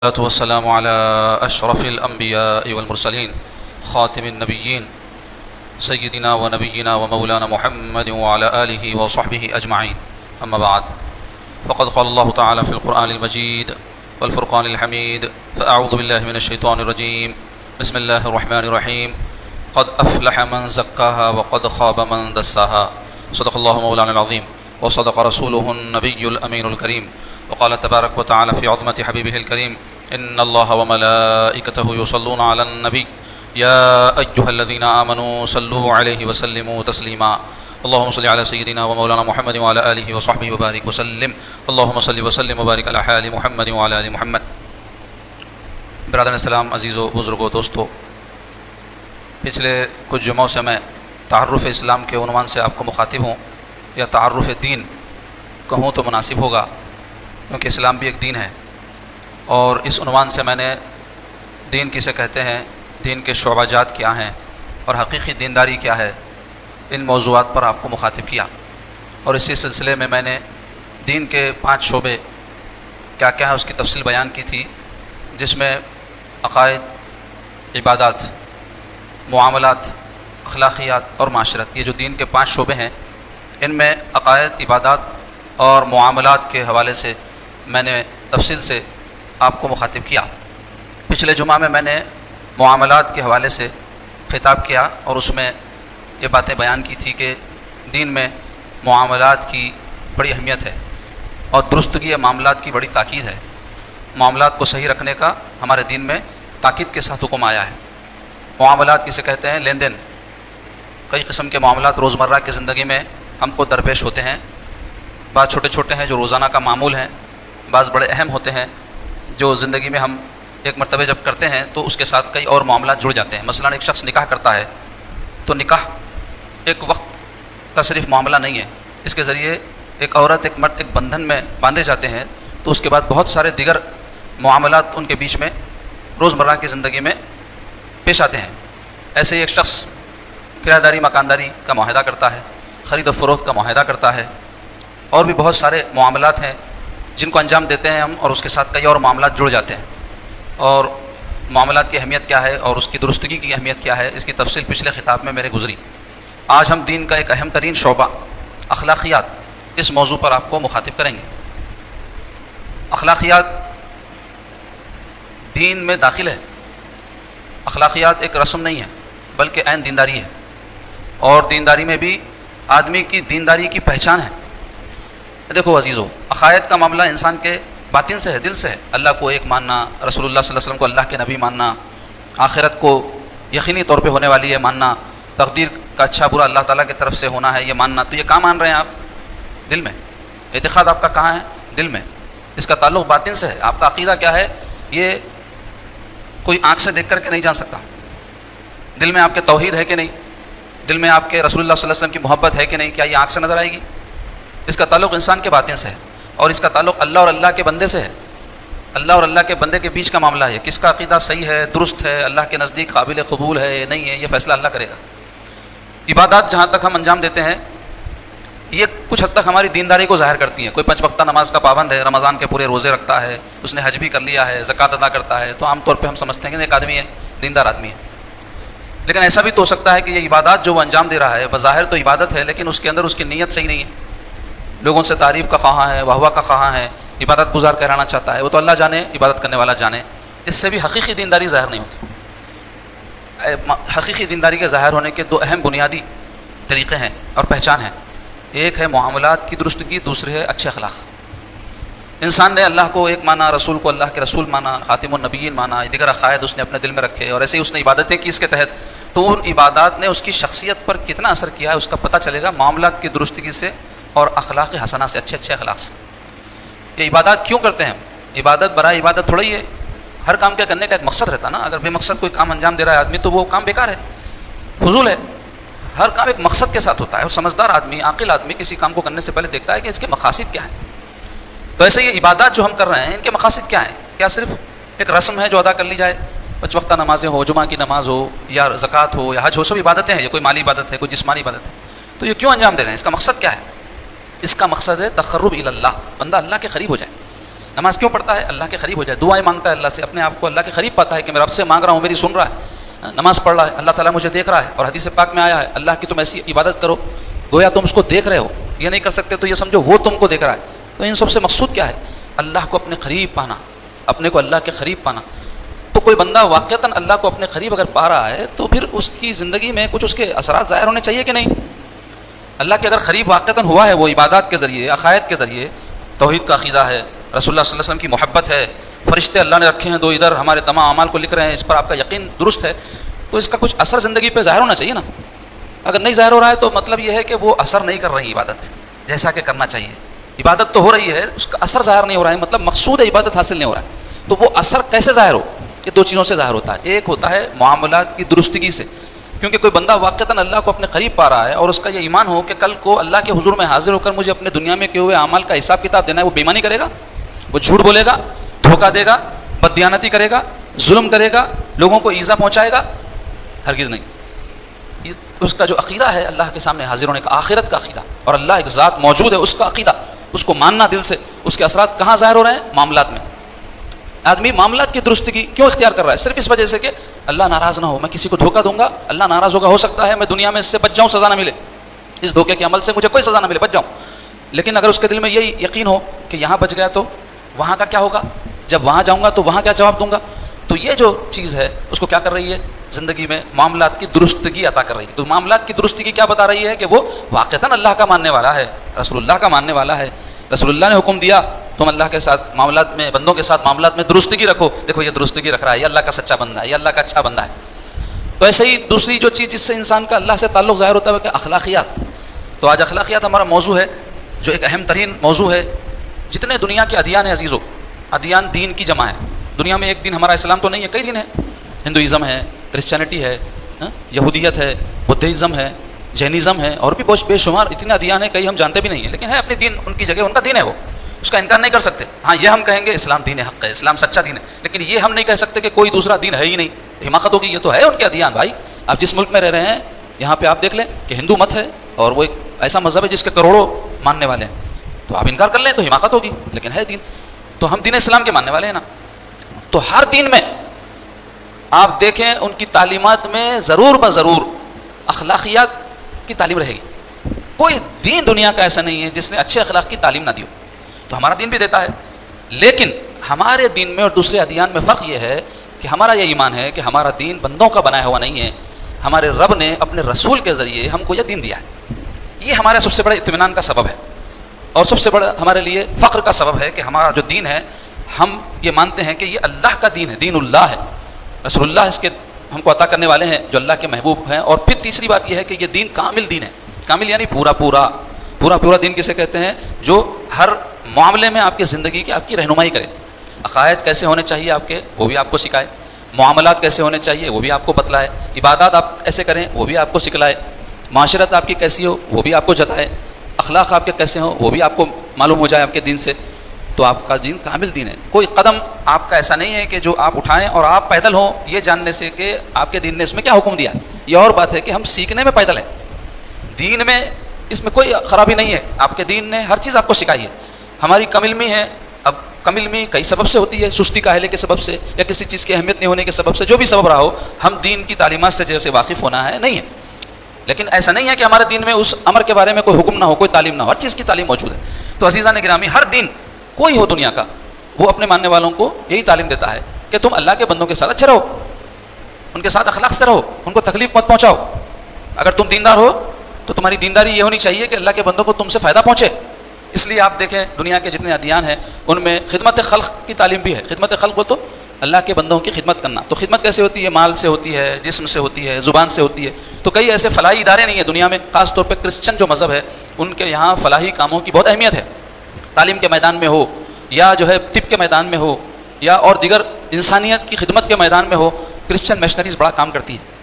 والصلاة والسلام على أشرف الأنبياء والمرسلين خاتم النبيين سيدنا ونبينا ومولانا محمد وعلى آله وصحبه أجمعين. أما بعد، فقد قال الله تعالى في القرآن المجيد والفرقان الحميد: فأعوذ بالله من الشيطان الرجيم، بسم الله الرحمن الرحيم، قد أفلح من زكاها وقد خاب من دساها. صدق الله مولانا العظيم وصدق رسوله النبي الأمين الكريم. وقال تبارك وتعالى في عظمة حبيبه الكريم: إن الله وملائكته يصلون على النبي يا أيها الذين آمنوا صلوا عليه وسلموا تسليما. اللهم صل على سيدنا ومولانا محمد وعلى آله وصحبه وبارك وسلم. اللهم صل وسلم وبارك على حال محمد وعلى آل محمد. برادران السلام، عزیزو، بزرگو، دوستو، پچھلے کچھ جمعوں سے میں تعارف اسلام کے عنوان سے آپ کو مخاطب ہوں، یا تعارف دین کہوں تو مناسب ہوگا، کیونکہ اسلام بھی ایک دین ہے، اور اس عنوان سے میں نے دین کسے کہتے ہیں، دین کے شعبہ جات کیا ہیں، اور حقیقی دینداری کیا ہے، ان موضوعات پر آپ کو مخاطب کیا. اور اسی سلسلے میں میں نے دین کے 5 شعبے کیا کیا ہیں اس کی تفصیل بیان کی تھی، جس میں عقائد، عبادات، معاملات، اخلاقیات اور معاشرت، یہ جو دین کے 5 شعبے ہیں، ان میں عقائد، عبادات اور معاملات کے حوالے سے میں نے تفصیل سے آپ کو مخاطب کیا. پچھلے جمعہ میں نے معاملات کے حوالے سے خطاب کیا، اور اس میں یہ باتیں بیان کی تھی کہ دین میں معاملات کی بڑی اہمیت ہے، اور درستگی معاملات کی بڑی تاکید ہے. معاملات کو صحیح رکھنے کا ہمارے دین میں تاکید کے ساتھ حکم آیا ہے. معاملات کسے کہتے ہیں؟ لین دین. کئی قسم کے معاملات روزمرہ کی زندگی میں ہم کو درپیش ہوتے ہیں. بعض چھوٹے چھوٹے ہیں جو روزانہ کا معمول ہیں، بعض بڑے اہم ہوتے ہیں جو زندگی میں ہم ایک مرتبہ جب کرتے ہیں تو اس کے ساتھ کئی اور معاملات جڑ جاتے ہیں. مثلا ایک شخص نکاح کرتا ہے تو نکاح ایک وقت کا صرف معاملہ نہیں ہے، اس کے ذریعے ایک عورت، ایک مرد ایک بندھن میں باندھے جاتے ہیں، تو اس کے بعد بہت سارے دیگر معاملات ان کے بیچ میں روزمرہ کی زندگی میں پیش آتے ہیں. ایسے ہی ایک شخص کرایہ داری، مکانداری کا معاہدہ کرتا ہے، خرید و فروخت کا معاہدہ کرتا ہے، اور بھی بہت سارے معاملات ہیں جن کو انجام دیتے ہیں ہم، اور اس کے ساتھ کئی اور معاملات جڑ جاتے ہیں. اور معاملات کی اہمیت کیا ہے اور اس کی درستگی کی اہمیت کیا ہے، اس کی تفصیل پچھلے خطاب میں میرے گزری. آج ہم دین کا ایک اہم ترین شعبہ اخلاقیات، اس موضوع پر آپ کو مخاطب کریں گے. اخلاقیات دین میں داخل ہے. اخلاقیات ایک رسم نہیں ہے بلکہ عین دینداری ہے، اور دینداری میں بھی آدمی کی دینداری کی پہچان ہے. دیکھو عزیزو، عقائد کا معاملہ انسان کے باطن سے ہے، دل سے ہے. اللہ کو ایک ماننا، رسول اللہ صلی اللہ علیہ وسلم کو اللہ کے نبی ماننا، آخرت کو یقینی طور پہ ہونے والی ہے ماننا، تقدیر کا اچھا برا اللہ تعالیٰ کی طرف سے ہونا ہے یہ ماننا. تو یہ کہاں مان رہے ہیں آپ؟ دل میں. اعتقاد آپ کا کہاں ہے؟ دل میں. اس کا تعلق باطن سے ہے. آپ کا عقیدہ کیا ہے یہ کوئی آنکھ سے دیکھ کر کے نہیں جان سکتا. دل میں آپ کے توحید ہے کہ نہیں؟ دل میں آپ کے رسول اللہ صلی اللہ علیہ وسلم کی محبت ہے کہ نہیں؟ کیا یہ آنکھ سے نظر آئے گی؟ اس کا تعلق انسان کے باطن سے ہے، اور اس کا تعلق اللہ اور اللہ کے بندے سے ہے. اللہ اور اللہ کے بندے کے بیچ کا معاملہ ہے. کس کا عقیدہ صحیح ہے، درست ہے، اللہ کے نزدیک قابل قبول ہے نہیں ہے، یہ فیصلہ اللہ کرے گا. عبادات جہاں تک ہم انجام دیتے ہیں یہ کچھ حد تک ہماری دینداری کو ظاہر کرتی ہیں. کوئی 5 وقتہ نماز کا پابند ہے، رمضان کے پورے روزے رکھتا ہے، اس نے حج بھی کر لیا ہے، زکوٰۃ ادا کرتا ہے، تو عام طور پہ ہم سمجھتے ہیں کہ ایک آدمی ہے، دیندار آدمی ہے. لیکن ایسا بھی تو ہو سکتا ہے کہ یہ عبادات جو وہ انجام دے رہا ہے بظاہر تو عبادت ہے، لیکن اس کے اندر اس کی نیت صحیح نہیں ہے. لوگوں سے تعریف کا خواہاں ہے، واہ واہ کا خواہاں ہے، عبادت گزار کہلانا چاہتا ہے. وہ تو اللہ جانے، عبادت کرنے والا جانے. اس سے بھی حقیقی دینداری ظاہر نہیں ہوتی. حقیقی دینداری کے ظاہر ہونے کے 2 اہم بنیادی طریقے ہیں اور پہچان ہیں. ایک ہے معاملات کی درستگی، دوسرے ہے اچھے اخلاق. انسان نے اللہ کو ایک مانا، رسول کو اللہ کے رسول مانا، خاتم النبیین مانا، دیگر عقائد اس نے اپنے دل میں رکھے، اور ایسے ہی اس نے عبادتیں کی اس کے تحت. تو ان عبادات نے اس کی شخصیت پر کتنا اثر کیا ہے اس کا پتہ چلے گا معاملات کی درستگی سے اور اخلاق حسنہ سے، اچھے اخلاق سے. یہ عبادات کیوں کرتے ہیں؟ عبادت برائے عبادت تھوڑا ہی ہے. ہر کام کے کرنے کا ایک مقصد رہتا نا. اگر بے مقصد کوئی کام انجام دے رہا ہے آدمی تو وہ کام بیکار ہے، فضول ہے. ہر کام ایک مقصد کے ساتھ ہوتا ہے، اور سمجھدار آدمی، عاقل آدمی کسی کام کو کرنے سے پہلے دیکھتا ہے کہ اس کے مقاصد کیا ہیں. تو ایسے یہ عبادات جو ہم کر رہے ہیں ان کے مقاصد کیا ہیں؟ کیا صرف ایک رسم ہے جو ادا کر لی جائے؟ 5 وقتہ نمازیں ہو، جمعہ کی نماز ہو، یا زکوٰۃ ہو، یا حج ہو، سب عبادتیں ہیں. یہ کوئی مالی عبادت ہے، کوئی جسمانی عبادت ہے. تو یہ کیوں انجام دے رہے ہیں؟ اس کا مقصد کیا ہے؟ اس کا مقصد ہے تقرب الی اللہ، بندہ اللہ کے قریب ہو جائے. نماز کیوں پڑھتا ہے؟ اللہ کے قریب ہو جائے، دعائیں مانگتا ہے اللہ سے، اپنے آپ کو اللہ کے قریب پاتا ہے کہ میں رب سے مانگ رہا ہوں، میری سن رہا ہے، نماز پڑھ رہا ہے، اللہ تعالیٰ مجھے دیکھ رہا ہے، اور حدیث پاک میں آیا ہے اللہ کی تم ایسی عبادت کرو گویا تم اس کو دیکھ رہے ہو، یہ نہیں کر سکتے تو یہ سمجھو وہ تم کو دیکھ رہا ہے۔ تو ان سب سے مقصود کیا ہے؟ اللہ کو اپنے قریب پانا، اپنے کو اللہ کے قریب پانا۔ تو کوئی بندہ واقعتاً اللہ کو اپنے قریب اگر پا رہا ہے تو پھر اس کی زندگی میں کچھ اس کے اثرات ظاہر ہونے چاہیے کہ نہیں؟ اللہ کے اگر قریب واقعتاً ہوا ہے، وہ عبادات کے ذریعے، عقائد کے ذریعے، توحید کا عقیدہ ہے، رسول اللہ صلی اللہ علیہ وسلم کی محبت ہے، فرشتے اللہ نے رکھے ہیں دو ادھر ہمارے تمام اعمال کو لکھ رہے ہیں، اس پر آپ کا یقین درست ہے، تو اس کا کچھ اثر زندگی پہ ظاہر ہونا چاہیے نا۔ اگر نہیں ظاہر ہو رہا ہے تو مطلب یہ ہے کہ وہ اثر نہیں کر رہی عبادت جیسا کہ کرنا چاہیے۔ عبادت تو ہو رہی ہے، اس کا اثر ظاہر نہیں ہو رہا ہے، مطلب مقصود عبادت حاصل نہیں ہو رہا ہے۔ تو وہ اثر کیسے ظاہر ہو؟ یہ دو چیزوں سے ظاہر ہوتا ہے۔ ایک ہوتا ہے معاملات کی درستگی سے، کیونکہ کوئی بندہ واقعتاً اللہ کو اپنے قریب پا رہا ہے اور اس کا یہ ایمان ہو کہ کل کو اللہ کے حضور میں حاضر ہو کر مجھے اپنے دنیا میں کیے ہوئے اعمال کا حساب کتاب دینا ہے، وہ بے ایمانی کرے گا، وہ جھوٹ بولے گا، دھوکہ دے گا، بددیانتی کرے گا، ظلم کرے گا، لوگوں کو ایذا پہنچائے گا؟ ہرگز نہیں۔ اس کا جو عقیدہ ہے اللہ کے سامنے حاضر ہونے کا، آخرت کا عقیدہ، اور اللہ ایک ذات موجود ہے اس کا عقیدہ، اس کو ماننا دل سے، اس کے اثرات کہاں ظاہر ہو رہے ہیں؟ معاملات میں۔ آدمی معاملات کی درستگی کیوں اختیار کر رہا ہے؟ صرف اس وجہ سے کہ اللہ ناراض نہ ہو، میں کسی کو دھوکہ دوں گا اللہ ناراض ہوگا، ہو سکتا ہے میں دنیا میں اس سے بچ جاؤں، سزا نہ ملے، اس دھوکے کے عمل سے مجھے کوئی سزا نہ ملے، بچ جاؤں۔ لیکن اگر اس کے دل میں یہی یقین ہو کہ یہاں بچ گیا تو وہاں کا کیا ہوگا، جب وہاں جاؤں گا تو وہاں کیا جواب دوں گا، تو یہ جو چیز ہے اس کو کیا کر رہی ہے؟ زندگی میں معاملات کی درستگی عطا کر رہی ہے۔ تو معاملات کی درستگی کیا بتا رہی ہے؟ کہ وہ واقعتاً اللہ کا ماننے والا ہے، رسول اللہ کا ماننے والا ہے، رسول اللہ نے حکم دیا تم اللہ کے ساتھ معاملات میں، بندوں کے ساتھ معاملات میں درستگی رکھو، دیکھو یہ درستگی رکھ رہا ہے، یہ اللہ کا سچا بندہ ہے، یہ اللہ کا اچھا بندہ ہے۔ تو ایسے ہی دوسری جو چیز جس سے انسان کا اللہ سے تعلق ظاہر ہوتا ہے کہ اخلاقیات۔ تو آج اخلاقیات ہمارا موضوع ہے، جو ایک اہم ترین موضوع ہے۔ جتنے دنیا کے ادیان ہیں عزیزو، ادیان دین کی جمع ہے، دنیا میں ایک دین ہمارا اسلام تو نہیں ہے، کئی دین ہیں، ہندوازم ہے، کرسچینٹی ہے، یہودیت ہے، بدھزم ہے، جینزم ہے، اور بھی بہت بے شمار اتنے ادیان ہیں، کئی ہم جانتے بھی نہیں ہیں، لیکن ہے اپنی دین، ان کی جگہ ان کا دین ہے، وہ اس کا انکار نہیں کر سکتے۔ ہاں یہ ہم کہیں گے اسلام دین حق ہے، اسلام سچا دین ہے، لیکن یہ ہم نہیں کہہ سکتے کہ کوئی دوسرا دین ہے ہی نہیں، حماقت ہوگی۔ یہ تو ہے ان کے ادیان بھائی، آپ جس ملک میں رہ رہے ہیں یہاں پہ آپ دیکھ لیں کہ ہندو مت ہے اور وہ ایک ایسا مذہب ہے جس کے کروڑوں ماننے والے ہیں، تو آپ انکار کر لیں تو حماقت ہوگی، لیکن ہے دین، تو ہم دین اسلام کے ماننے والے ہیں نا۔ تو ہر دین میں آپ دیکھیں ان کی تعلیمات میں ضرور بضرور اخلاقیات کی تعلیم رہے گی، کوئی دین دنیا کا ایسا نہیں ہے جس نے اچھے اخلاق کی تعلیم نہ دی ہو، تو ہمارا دین بھی دیتا ہے۔ لیکن ہمارے دین میں اور دوسرے ادیان میں فرق یہ ہے کہ ہمارا یہ ایمان ہے کہ ہمارا دین بندوں کا بنایا ہوا نہیں ہے، ہمارے رب نے اپنے رسول کے ذریعے ہم کو یہ دین دیا ہے۔ یہ ہمارے سب سے بڑے اطمینان کا سبب ہے اور سب سے بڑا ہمارے لیے فخر کا سبب ہے کہ ہمارا جو دین ہے ہم یہ مانتے ہیں کہ یہ اللہ کا دین ہے، دین اللہ ہے، رسول اللہ اس کے ہم کو عطا کرنے والے ہیں جو اللہ کے محبوب ہیں۔ اور پھر تیسری بات یہ ہے کہ یہ دین کامل دین ہے، کامل یعنی پورا دین کسے کہتے ہیں؟ جو ہر معاملے میں آپ کی زندگی کی آپ کی رہنمائی کرے، عقائد کیسے ہونے چاہیے آپ کے وہ بھی آپ کو سکھائے، معاملات کیسے ہونے چاہیے وہ بھی آپ کو بتلائے، عبادات آپ ایسے کریں وہ بھی آپ کو سکھلائے، معاشرت آپ کی کیسی ہو وہ بھی آپ کو جتائے، اخلاق آپ کے کیسے ہوں وہ بھی آپ کو معلوم ہو جائے آپ کے دین سے۔ تو آپ کا دین کامل دین ہے، کوئی قدم آپ کا ایسا نہیں ہے کہ جو آپ اٹھائیں اور آپ پیدل ہوں یہ جاننے سے کہ آپ کے دین نے اس میں کیا حکم دیا۔ یہ اور بات ہے کہ ہم سیکھنے میں پیدل ہیں، دین میں اس میں کوئی خرابی نہیں ہے، آپ کے دین نے ہر چیز آپ کو سکھائی ہے۔ ہماری کم علمی ہے، اب کم علمی کئی سبب سے ہوتی ہے، سستی کاہلی کے سبب سے یا کسی چیز کی اہمیت نہیں ہونے کے سبب سے، جو بھی سبب رہا ہو، ہم دین کی تعلیمات سے جیسے واقف ہونا ہے نہیں ہے۔ لیکن ایسا نہیں ہے کہ ہمارے دین میں اس امر کے بارے میں کوئی حکم نہ ہو، کوئی تعلیم نہ ہو، ہر چیز کی تعلیم موجود ہے۔ تو عزیزان گرامی، ہر دین کوئی ہو دنیا کا، وہ اپنے ماننے والوں کو یہی تعلیم دیتا ہے کہ تم اللہ کے بندوں کے ساتھ اچھے رہو، ان کے ساتھ اخلاق سے رہو، ان کو تکلیف مت پہنچاؤ۔ اگر تم دیندار ہو تو تمہاری دینداری یہ ہونی چاہیے کہ اللہ کے بندوں کو تم سے فائدہ پہنچے۔ اس لیے آپ دیکھیں دنیا کے جتنے ادیان ہیں ان میں خدمت خلق کی تعلیم بھی ہے۔ خدمت خلق ہو تو اللہ کے بندوں کی خدمت کرنا۔ تو خدمت کیسے ہوتی ہے؟ مال سے ہوتی ہے، جسم سے ہوتی ہے، زبان سے ہوتی ہے۔ تو کئی ایسے فلاحی ادارے نہیں ہیں دنیا میں، خاص طور پہ کرسچن جو مذہب ہے ان کے یہاں فلاحی کاموں کی بہت اہمیت ہے، تعلیم کے میدان میں ہو یا جو ہے طب کے میدان میں ہو یا اور دیگر انسانیت کی خدمت کے میدان میں ہو، کرسچن مشنریز بڑا کام کرتی ہیں۔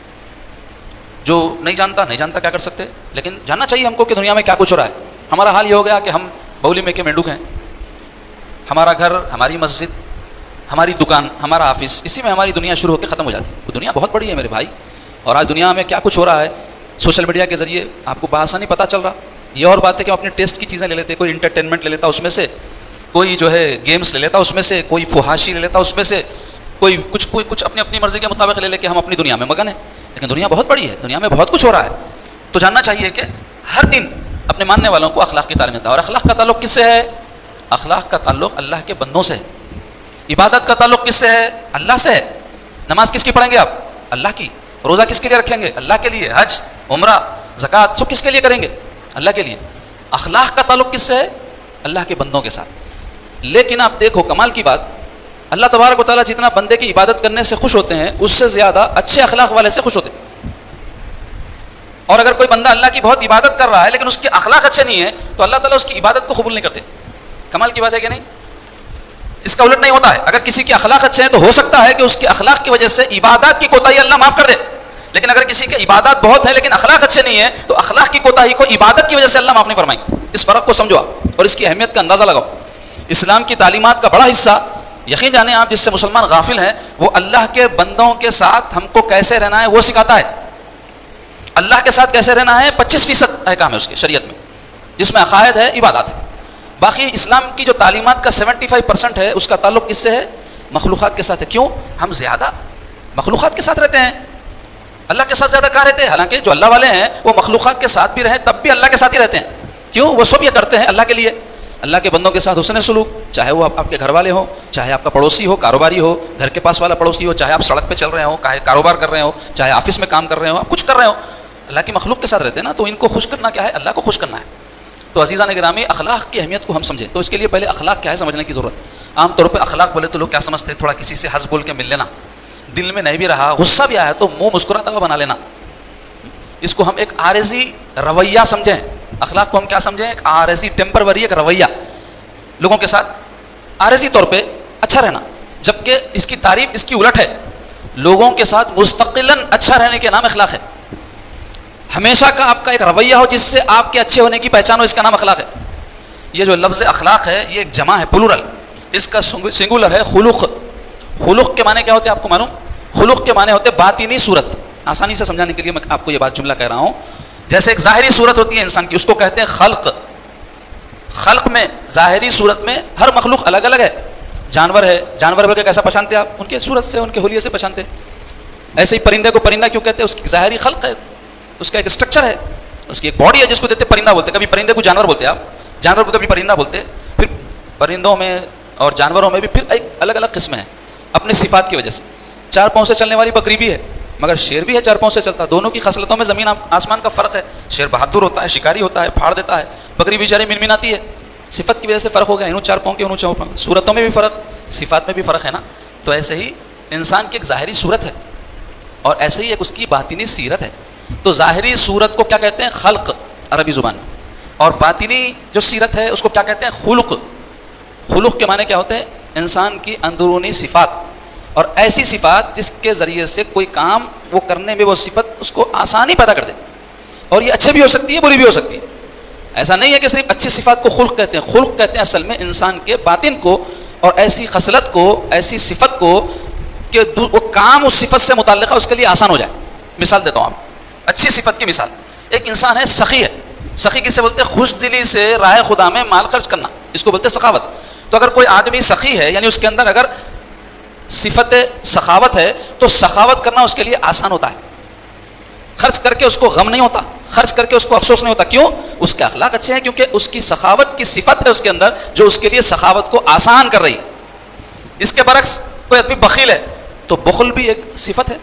جو نہیں جانتا کیا کر سکتے، لیکن جاننا چاہیے ہم کو کہ دنیا میں کیا کچھ ہو رہا ہے۔ ہمارا حال یہ ہو گیا کہ ہم بولی میں کے مینڈوک ہیں، ہمارا گھر، ہماری مسجد، ہماری دکان، ہمارا آفس، اسی میں ہماری دنیا شروع ہو کے ختم ہو جاتی ہے۔ وہ دنیا بہت بڑی ہے میرے بھائی، اور آج دنیا میں کیا کچھ ہو رہا ہے سوشل میڈیا کے ذریعے آپ کو بآسانی پتہ چل رہا۔ یہ اور بات ہے کہ ہم اپنے ٹیسٹ کی چیزیں لے لیتے، کوئی انٹرٹینمنٹ لے لیتا اس میں سے، کوئی جو ہے گیمز لے لیتا اس میں سے، کوئی فحاشی لے لیتا اس میں سے، کوئی کچھ اپنی مرضی کے مطابق لے کے ہم اپنی دنیا میں مگن ہیں. لیکن دنیا بہت بڑی ہے، دنیا میں بہت کچھ ہو رہا ہے. تو جاننا چاہیے کہ ہر دن اپنے ماننے والوں کو اخلاق کی تعلیم دیتا ہے. اور اخلاق کا تعلق کس سے ہے؟ اخلاق کا تعلق اللہ کے بندوں سے ہے. عبادت کا تعلق کس سے ہے؟ اللہ سے ہے. نماز کس کی پڑھیں گے آپ؟ اللہ کی. روزہ کس کے لیے رکھیں گے؟ اللہ کے لیے. حج، عمرہ، زکوٰۃ سب کس کے لیے کریں گے؟ اللہ کے لیے. اخلاق کا تعلق کس سے ہے؟ اللہ کے بندوں کے ساتھ. لیکن آپ دیکھو کمال کی بات، اللہ تبارک و تعالیٰ جتنا بندے کی عبادت کرنے سے خوش ہوتے ہیں اس سے زیادہ اچھے اخلاق والے سے خوش ہوتے ہیں. اور اگر کوئی بندہ اللہ کی بہت عبادت کر رہا ہے لیکن اس کے اخلاق اچھے نہیں ہیں تو اللہ تعالیٰ اس کی عبادت کو قبول نہیں کرتے. کمال کی بات ہے کہ نہیں؟ اس کا الٹ نہیں ہوتا ہے. اگر کسی کے اخلاق اچھے ہیں تو ہو سکتا ہے کہ اس کے اخلاق کی وجہ سے عبادات کی کوتاہی اللہ معاف کر دے. لیکن اگر کسی کے عبادات بہت ہیں لیکن اخلاق اچھے نہیں ہیں تو اخلاق کی کوتاہی کو عبادت کی وجہ سے اللہ معاف نہیں فرمائیں. اس فرق کو سمجھو آپ اور اس کی اہمیت کا اندازہ لگاؤ. اسلام کی تعلیمات کا بڑا حصہ یقین جانیں آپ جس سے مسلمان غافل ہیں وہ اللہ کے بندوں کے ساتھ ہم کو کیسے رہنا ہے وہ سکھاتا ہے. اللہ کے ساتھ کیسے رہنا ہے 25% احکام ہے اس کے شریعت میں جس میں عقائد ہے، عبادات ہے. باقی اسلام کی جو تعلیمات کا 75% ہے اس کا تعلق کس سے ہے؟ مخلوقات کے ساتھ ہے. کیوں؟ ہم زیادہ مخلوقات کے ساتھ رہتے ہیں. اللہ کے ساتھ زیادہ کہاں رہتے ہیں؟ حالانکہ جو اللہ والے ہیں وہ مخلوقات کے ساتھ بھی رہیں تب بھی اللہ کے ساتھ ہی رہتے ہیں. کیوں؟ وہ سب یہ کرتے ہیں اللہ کے لیے. اللہ کے بندوں کے ساتھ حسن سلوک، چاہے وہ آپ کے گھر والے ہوں، چاہے آپ کا پڑوسی ہو، کاروباری ہو، گھر کے پاس والا پڑوسی ہو، چاہے آپ سڑک پہ چل رہے ہوں، چاہے کاروبار کر رہے ہوں، چاہے آفس میں کام کر رہے ہوں، آپ کچھ کر رہے ہوں، اللہ کی مخلوق کے ساتھ رہتے ہیں نا. تو ان کو خوش کرنا کیا ہے؟ اللہ کو خوش کرنا ہے. تو عزیزان گرامی اخلاق کی اہمیت کو ہم سمجھیں تو اس کے لیے پہلے اخلاق کیا ہے سمجھنے کی ضرورت. عام طور پہ اخلاق بولے تو لوگ کیا سمجھتے ہیں؟ تھوڑا کسی سے ہنس بول کے مل لینا، دل میں نہیں بھی رہا، غصہ بھی آیا تو منہ مسکراتا ہوا بنا لینا. اس کو ہم ایک عارضی رویہ سمجھیں. اخلاق کو ہم کیا سمجھیں؟ ایک عارضی ٹیمپروری ایک رویہ، لوگوں کے ساتھ عارضی طور پہ اچھا رہنا. جبکہ اس کی تعریف اس کی الٹ ہے. لوگوں کے ساتھ مستقلاً اچھا رہنے کے نام اخلاق ہے. ہمیشہ کا آپ کا ایک رویہ ہو جس سے آپ کے اچھے ہونے کی پہچان ہو، اس کا نام اخلاق ہے. یہ جو لفظ اخلاق ہے یہ ایک جمع ہے، پلورل. اس کا سنگولر ہے خلق. خلق کے معنی کیا ہوتے ہیں آپ کو معلوم؟ خلق کے معنی ہوتے باطنی صورت. آسانی سے سمجھانے کے لیے میں آپ کو یہ بات جملہ کہہ رہا ہوں. جیسے ایک ظاہری صورت ہوتی ہے انسان کی، اس کو کہتے ہیں خلق. خلق میں ظاہری صورت میں ہر مخلوق الگ الگ ہے. جانور ہے، جانور بول کے کیسا پہچانتے ہیں آپ؟ ان کے صورت سے، ان کے حلیے سے پہچانتے ہیں. ایسے ہی پرندے کو پرندہ کیوں کہتے ہیں؟ اس کی ظاہری خلق ہے، اس کا ایک اسٹرکچر ہے، اس کی ایک باڈی ہے جس کو دیتے پرندہ بولتے. کبھی پرندے کو جانور بولتے ہیں آپ، جانور کو کبھی پرندہ بولتے. پھر پرندوں میں اور جانوروں میں بھی پھر ایک الگ الگ قسمیں ہیں اپنی صفات کی وجہ سے. 4 پاؤں سے چلنے والی بکری بھی ہے مگر شیر بھی ہے 4 پاؤں سے چلتا. دونوں کی خصلتوں میں زمین آسمان کا فرق ہے. شیر بہادر ہوتا ہے، شکاری ہوتا ہے، پھاڑ دیتا ہے. بکری بیچاری منمناتی ہے. صفت کی وجہ سے فرق ہو گیا، انہوں 4 پاؤں کے انہوں 4 پاؤں. صورتوں میں بھی فرق، صفات میں بھی فرق ہے نا. تو ایسے ہی انسان کی ایک ظاہری صورت ہے اور ایسے ہی ایک اس کی باطنی سیرت ہے. تو ظاہری صورت کو کیا کہتے ہیں؟ خلق عربی زبان میں. اور باطنی جو سیرت ہے اس کو کیا کہتے ہیں؟ خلق. خلق کے معنی کیا ہوتے ہیں؟ انسان کی اندرونی صفات اور ایسی صفات جس کے ذریعے سے کوئی کام وہ کرنے میں وہ صفت اس کو آسانی پیدا کر دے. اور یہ اچھی بھی ہو سکتی ہے، بری بھی ہو سکتی ہے. ایسا نہیں ہے کہ صرف اچھی صفات کو خلق کہتے ہیں. خلق کہتے ہیں اصل میں انسان کے باطن کو اور ایسی خصلت کو، ایسی صفت کو کہ وہ کام اس صفت سے متعلقہ اس کے لیے آسان ہو جائے. مثال دیتا ہوں آپ. اچھی صفت کی مثال، ایک انسان ہے سخی ہے. سخی کسے بولتے ہیں؟ خوش دلی سے راہ خدا میں مال خرچ کرنا، اس کو بولتے ہیں سخاوت. تو اگر کوئی آدمی سخی ہے یعنی اس کے اندر اگر صفت سخاوت ہے تو سخاوت کرنا اس کے لیے آسان ہوتا ہے. خرچ کر کے اس کو غم نہیں ہوتا، خرچ کر کے اس کو افسوس نہیں ہوتا. کیوں؟ اس کے اخلاق اچھے ہیں، کیونکہ اس کی سخاوت کی صفت ہے اس کے اندر جو اس کے لیے سخاوت کو آسان کر رہی ہے. اس کے برعکس کوئی آدمی بخیل ہے تو بخل بھی ایک صفت ہے،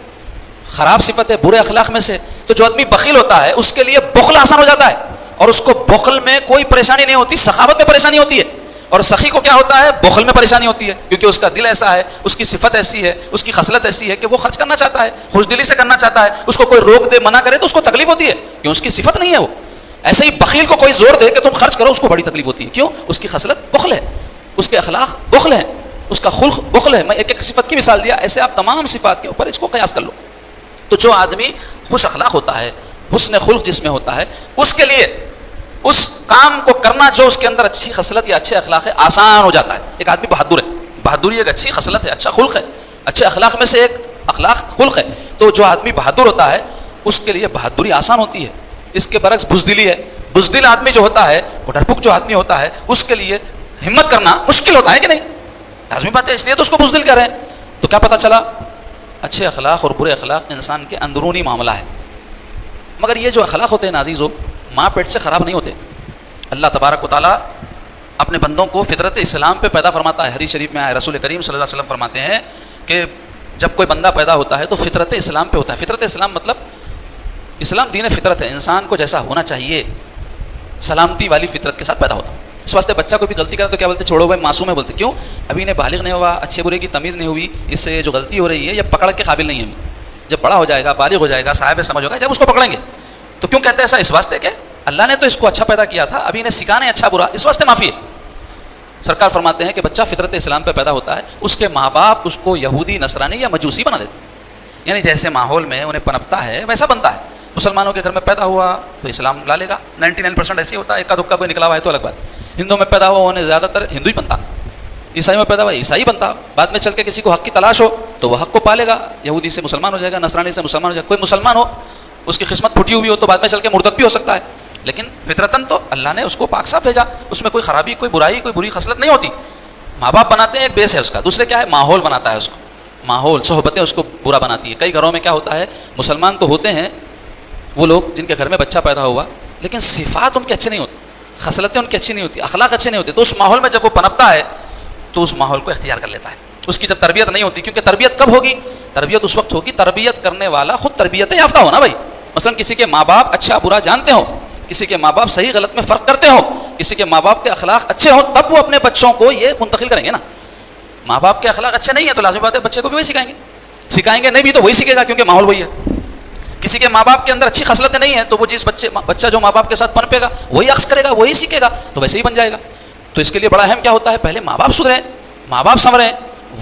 خراب صفت ہے، برے اخلاق میں سے. تو جو آدمی بخیل ہوتا ہے اس کے لیے بخل آسان ہو جاتا ہے اور اس کو بخل میں کوئی پریشانی نہیں ہوتی، سخاوت میں پریشانی ہوتی ہے. اور سخی کو کیا ہوتا ہے؟ بخل میں پریشانی ہوتی ہے، کیونکہ اس کا دل ایسا ہے، اس کی صفت ایسی ہے، اس کی خصلت ایسی ہے کہ وہ خرچ کرنا چاہتا ہے، خوش دلی سے کرنا چاہتا ہے. اس کو کوئی روک دے، منع کرے تو اس کو تکلیف ہوتی ہے، کیوں؟ اس کی صفت نہیں ہے وہ. ایسے ہی بخیل کو کوئی زور دے کہ تم خرچ کرو، اس کو بڑی تکلیف ہوتی ہے. کیوں؟ اس کی خصلت بخل ہے، اس کے اخلاق بخل ہیں، اس کا خلق بخل ہے. میں ایک ایک صفت کی مثال دیا، ایسے آپ تمام صفات کے اوپر اس کو قیاس کر لو. تو جو آدمی خوش اخلاق ہوتا ہے، حسن خلق جس میں ہوتا ہے، اس کے لیے اس کام کو کرنا جو اس کے اندر اچھی خصلت یا اچھے اخلاق ہے آسان ہو جاتا ہے. ایک آدمی بہادر ہے، بہادری ایک اچھی خصلت ہے، اچھا خلق ہے، اچھے اخلاق میں سے ایک اخلاق خلق ہے. تو جو آدمی بہادر ہوتا ہے اس کے لیے بہادری آسان ہوتی ہے. اس کے برعکس بزدلی ہے، بزدل آدمی جو ہوتا ہے، وہ ڈرپوک جو آدمی ہوتا ہے، اس کے لیے ہمت کرنا مشکل ہوتا ہے کہ نہیں؟ لازمی بات ہے، اس لیے تو اس کو بزدل کر رہے ہیں. تو کیا پتہ چلا؟ اچھے اخلاق اور برے اخلاق انسان کے اندرونی معاملہ ہے، مگر یہ جو اخلاق ہوتے ہیں عزیزو ماں پیٹ سے خراب نہیں ہوتے. اللہ تبارک و تعالیٰ اپنے بندوں کو فطرت اسلام پہ پیدا فرماتا ہے. حدیث شریف میں آیا، رسول کریم صلی اللہ علیہ وسلم فرماتے ہیں کہ جب کوئی بندہ پیدا ہوتا ہے تو فطرت اسلام پہ ہوتا ہے. فطرت اسلام مطلب اسلام دین فطرت ہے، انسان کو جیسا ہونا چاہیے سلامتی والی فطرت کے ساتھ پیدا ہوتا ہے. اس واسطے بچہ کوئی بھی غلطی کرے تو کیا بولتے؟ چھوڑو بھائی معصوم ہے. بولتے کیوں؟ ابھی انہیں بالغ نہیں ہوا، اچھے برے کی تمیز نہیں ہوئی، اس سے جو غلطی ہو رہی ہے یہ پکڑ کے قابل نہیں ہے. جب بڑا ہو جائے گا، بالغ ہو جائے گا، صاحب سمجھ ہوگا، جب اس کو پکڑیں گے. تو کیوں کہتے ہیں ایسا؟ اس واسطے کہ اللہ نے تو اس کو اچھا پیدا کیا تھا، ابھی انہیں سکھانے اچھا برا، اس واسطے معافی ہے. سرکار فرماتے ہیں کہ بچہ فطرت اسلام پہ پیدا ہوتا ہے، اس کے ماں باپ اس کو یہودی، نصرانی یا مجوسی بنا دیتے ہیں. یعنی جیسے ماحول میں انہیں پنپتا ہے ویسا بنتا ہے. مسلمانوں کے گھر میں پیدا ہوا تو اسلام لا لے گا، 99% ایسے ہوتا ہے، ایک کا دکا کوئی نکلا ہوا ہے تو الگ بات. ہندوؤں میں پیدا ہوا انہیں زیادہ تر ہندو ہی بنتا، عیسائی میں پیدا ہوا عیسائی بنتا. بعد میں چل کے کسی کو حق کی تلاش ہو تو وہ حق کو پالے گا، یہودی سے مسلمان ہو جائے گا، نصرانی سے مسلمان ہو جائے گا. کوئی مسلمان ہو اس کی قسمت پھٹی ہوئی ہو تو بعد میں چل کے مرتد بھی ہو سکتا ہے. لیکن فطرتاً تو اللہ نے اس کو پاک صاف بھیجا، اس میں کوئی خرابی، کوئی برائی، کوئی بری خصلت نہیں ہوتی. ماں باپ بناتے ہیں، ایک بیس ہے اس کا. دوسرے کیا ہے؟ ماحول بناتا ہے اس کو، ماحول، صحبتیں اس کو برا بناتی ہے. کئی گھروں میں کیا ہوتا ہے، مسلمان تو ہوتے ہیں وہ لوگ جن کے گھر میں بچہ پیدا ہوا لیکن صفات ان کے اچھے نہیں ہوتے، خصلتیں ان کی اچھی نہیں ہوتی، اخلاق اچھے نہیں ہوتے. تو اس ماحول میں جب وہ پنپتا ہے تو اس ماحول کو اختیار کر لیتا ہے. اس کی جب تربیت نہیں ہوتی، کیونکہ تربیت کب ہوگی؟ تربیت اس وقت ہوگی تربیت کرنے والا خود تربیت یافتہ ہونا بھائی. مثلا کسی کے ماں باپ اچھا برا جانتے ہو، کسی کے ماں باپ صحیح غلط میں فرق کرتے ہو، کسی کے ماں باپ کے اخلاق اچھے ہوں، تب وہ اپنے بچوں کو یہ منتقل کریں گے نا. ماں باپ کے اخلاق اچھے نہیں ہیں تو لازمی بات ہے بچے کو بھی وہی سکھائیں گے نہیں بھی تو وہی سیکھے گا، کیونکہ ماحول وہی ہے. کسی کے ماں باپ کے اندر اچھی خصلتیں نہیں ہیں تو وہ جس بچہ جو ماں باپ کے ساتھ پنپے گا وہی عکس کرے گا، وہی سیکھے گا، تو ویسے ہی بن جائے گا. تو اس کے لیے بڑا اہم کیا ہوتا ہے؟ پہلے ماں باپ سدھریں، ماں باپ سنوریں.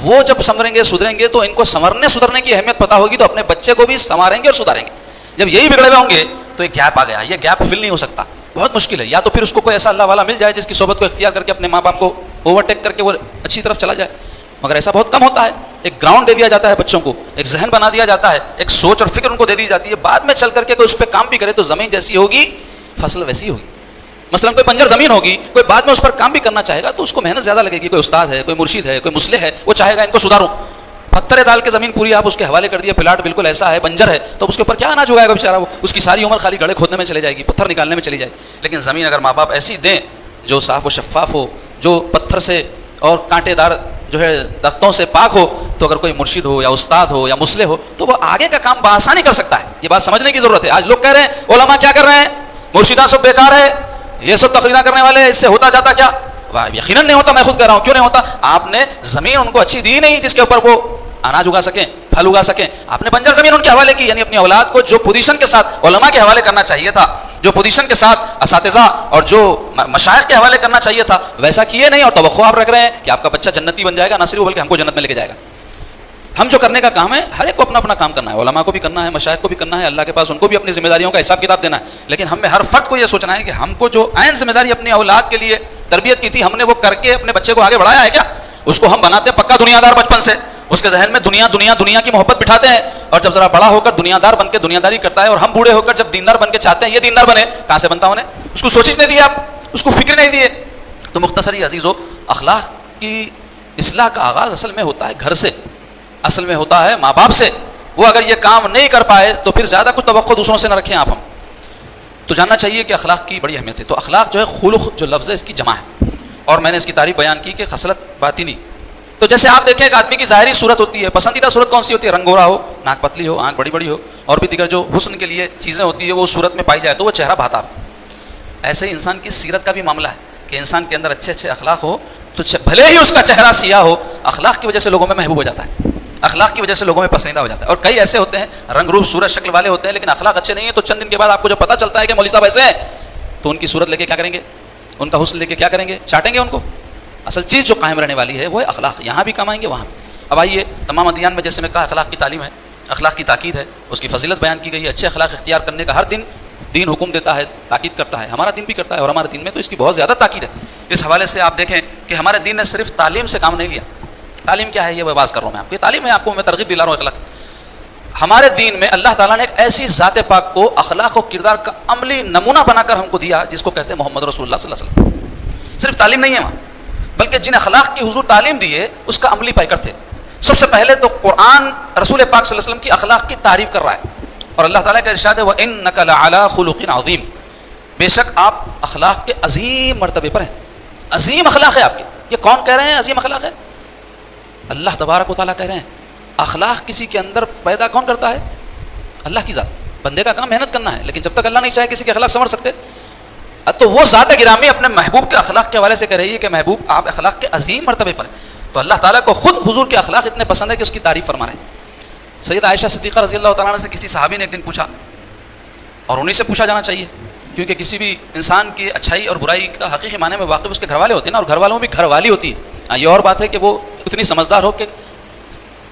وہ جب سنوریں گے، سدھریں گے تو ان کو سنورنے سدھرنے کی اہمیت پتہ ہوگی تو اپنے بچے کو بھی سنواریں گے اور سدھاریں گے. جب یہی بگڑے ہوئے ہوں گے تو ایک گیپ آ گیا، یہ گیپ فل نہیں ہو سکتا، بہت مشکل ہے. یا تو پھر اس کو کوئی ایسا اللہ والا مل جائے جس کی صحبت کو اختیار کر کے اپنے ماں باپ کو اوورٹیک کر کے وہ اچھی طرف چلا جائے، مگر ایسا بہت کم ہوتا ہے. ایک گراؤنڈ دے دیا جاتا ہے بچوں کو، ایک ذہن بنا دیا جاتا ہے، ایک سوچ اور فکر ان کو دے دی جاتی ہے. بعد میں چل کر کے کوئی اس پہ کام بھی کرے تو زمین جیسی ہوگی، فصل ویسی ہوگی. مثلا کوئی بنجر زمین ہوگی، کوئی بعد میں اس پر کام بھی کرنا چاہے گا تو اس کو محنت زیادہ لگے گی. کوئی استاد ہے، کوئی مرشد ہے، کوئی مصلح ہے، وہ چاہے گا ان کو سدھاروں. پتھر ڈال کے زمین پوری آپ اس کے حوالے کر دیے، پلاٹ بالکل ایسا ہے بنجر ہے، تو اس کے اوپر کیا اناج اگائے گا بیچارہ؟ وہ اس کی ساری عمر خالی گڑھے کھودنے میں چلی جائے گی، پتھر نکالنے میں چلی جائے گی. لیکن زمین اگر ماں باپ ایسی دیں جو صاف و شفاف ہو، جو پتھر سے اور کانٹے دار جو ہے درختوں سے پاک ہو، تو اگر کوئی مرشد ہو یا استاد ہو یا مصلح ہو تو وہ آگے کا کام بآسانی کر سکتا ہے. یہ بات سمجھنے کی ضرورت ہے. آج لوگ کہہ رہے ہیں علماء کیا کر رہے ہیں، مرشدہ سب بیکار ہے، یہ سب تقریریں کرنے والے، اس سے ہوتا جاتا کیا؟ یقیناً نہیں ہوتا. میں خود کہہ رہا ہوں کیوں نہیں ہوتا. آپ نے زمین ان کو اچھی دی نہیں جس کے اوپر وہ اناج اگا سکیں، پھل اگا سکیں. آپ نے بنجر زمین ان کے حوالے کی، یعنی اپنی اولاد کو جو پوزیشن کے ساتھ علماء کے حوالے کرنا چاہیے تھا، جو پوزیشن کے ساتھ اساتذہ اور جو مشائخ کے حوالے کرنا چاہیے تھا ویسا کیے نہیں، اور توقع آپ رکھ رہے ہیں کہ آپ کا بچہ جنتی بن جائے گا. نہ صرف بلکہ ہم کو جنت میں لے کے جائے گا. ہم جو کرنے کا کام ہے ہر ایک کو اپنا اپنا کام کرنا ہے، علماء کو بھی کرنا ہے، مشائخ کو بھی کرنا ہے، اللہ کے پاس ان کو بھی اپنی ذمہ داریوں کا حساب کتاب دینا ہے. لیکن ہم میں ہر فرد کو یہ سوچنا ہے کہ ہم کو جو عین ذمہ داری اپنی اولاد کے لیے تربیت کی تھی ہم نے وہ کر کے اپنے بچے کو آگے بڑھایا ہے کیا؟ اس کو ہم بناتے ہیں پکا دنیا دار بچپن سے، اس کے ذہن میں دنیا دنیا دنیا کی محبت بٹھاتے ہیں، اور جب ذرا بڑا ہو کر دنیا دار بن کے دنیا داری کرتا ہے. اور ہم بوڑھے ہو کر جب دیندار بن کے چاہتے ہیں یہ دیندار بنے، کہاں سے بنتا انہیں؟ اس کو سوچ نہیں دی آپ، اس کو فکر نہیں دیے. تو مختصر ہی عزیزو، اخلاق کی اصلاح کا آغاز اصل میں ہوتا ہے گھر سے، اصل میں ہوتا ہے ماں باپ سے. وہ اگر یہ کام نہیں کر پائے تو پھر زیادہ کچھ توقع دوسروں سے نہ رکھیں آپ. ہم تو جاننا چاہیے کہ اخلاق کی بڑی اہمیت ہے. تو اخلاق جو ہے خلق جو لفظ ہے اس کی جمع ہے، اور میں نے اس کی تعریف بیان کی کہ خصلت باطنی. تو جیسے آپ دیکھیں ایک آدمی کی ظاہری صورت ہوتی ہے، پسندیدہ صورت کون سی ہوتی ہے؟ رنگ گورا ہو، ناک پتلی ہو، آنکھ بڑی بڑی ہو، اور بھی دیگر جو حسن کے لیے چیزیں ہوتی ہے وہ صورت میں پائی جائے تو وہ چہرہ بھاتا. ایسے ہی انسان کی سیرت کا بھی معاملہ ہے کہ انسان کے اندر اچھے اچھے اخلاق ہو تو بھلے ہی اس کا چہرہ سیاہ ہو، اخلاق کی وجہ سے لوگوں میں محبوب ہو جاتا ہے، اخلاق کی وجہ سے لوگوں میں پسندیدہ ہو جاتا ہے. اور کئی ایسے ہوتے ہیں رنگ روپ صورت شکل والے ہوتے ہیں لیکن اخلاق اچھے نہیں ہیں، تو چند دن کے بعد آپ کو جب پتہ چلتا ہے کہ مولوی صاحب ایسے ہیں تو ان کی صورت لے کے کیا کریں گے، ان کا حسن لے کے کیا کریں گے؟ چاٹیں گے ان کو. اصل چیز جو قائم رہنے والی ہے وہ ہے اخلاق. یہاں بھی کمائیں گے وہاں بھی. اب آئیے تمام ادیان میں جیسے میں کہا اخلاق کی تعلیم ہے، اخلاق کی تاکید ہے، اس کی فضیلت بیان کی گئی ہے. اچھے اخلاق اختیار کرنے کا ہر دین حکم دیتا ہے، تاکید کرتا ہے. ہمارا دین بھی کرتا ہے اور ہمارے دین میں تو اس کی بہت زیادہ تاکید ہے. اس حوالے سے آپ دیکھیں کہ ہمارے دین نے صرف تعلیم سے کام نہیں لیا. تعلیم کیا ہے یہ میں بات کر رہا ہوں، میں آپ کو یہ تعلیم ہے، آپ کو میں ترغیب دلا رہا ہوں اخلاق. ہمارے دین میں اللہ تعالیٰ نے ایک ایسی ذات پاک کو اخلاق و کردار کا عملی نمونہ بنا کر ہم کو دیا جس کو کہتے ہیں محمد رسول اللہ صلی اللہ علیہ وسلم. صرف تعلیم نہیں ہے وہاں بلکہ جن اخلاق کی حضور تعلیم دیے اس کا عملی پیکر تھے. سب سے پہلے تو قرآن رسول پاک صلی اللہ علیہ وسلم کی اخلاق کی تعریف کر رہا ہے, اور اللہ تعالیٰ کا ارشاد ہے وَإِنَّكَ لَعَلَىٰ خُلُقٍ عَظِيمٍ, بے شک آپ اخلاق کے عظیم مرتبے پر ہیں. عظیم اخلاق ہے آپ کے. یہ کون کہہ رہے ہیں عظیم اخلاق ہے؟ اللہ تبارک و تعالیٰ کہہ رہے ہیں. اخلاق کسی کے اندر پیدا کون کرتا ہے؟ اللہ کی ذات. بندے کا کام محنت کرنا ہے, لیکن جب تک اللہ نہیں چاہے کسی کے اخلاق سنور سکتے. تو وہ ذات گرامی اپنے محبوب کے اخلاق کے حوالے سے کہہ رہی ہے کہ محبوب آپ اخلاق کے عظیم مرتبے پر ہیں. تو اللہ تعالیٰ کو خود حضور کے اخلاق اتنے پسند ہے کہ اس کی تعریف فرما رہے ہیں. سید عائشہ صدیقہ رضی اللہ تعالیٰ عنہ سے کسی صحابی نے ایک دن پوچھا, اور انہیں سے پوچھا جانا چاہیے, کیونکہ کسی بھی انسان کی اچھائی اور برائی کا حقیقی معنی میں واقف اس کے گھر والے ہوتے ہیں نا, اور گھر والوں میں بھی گھر والی ہوتی ہے. یہ اور بات ہے کہ وہ اتنی سمجھدار ہو کہ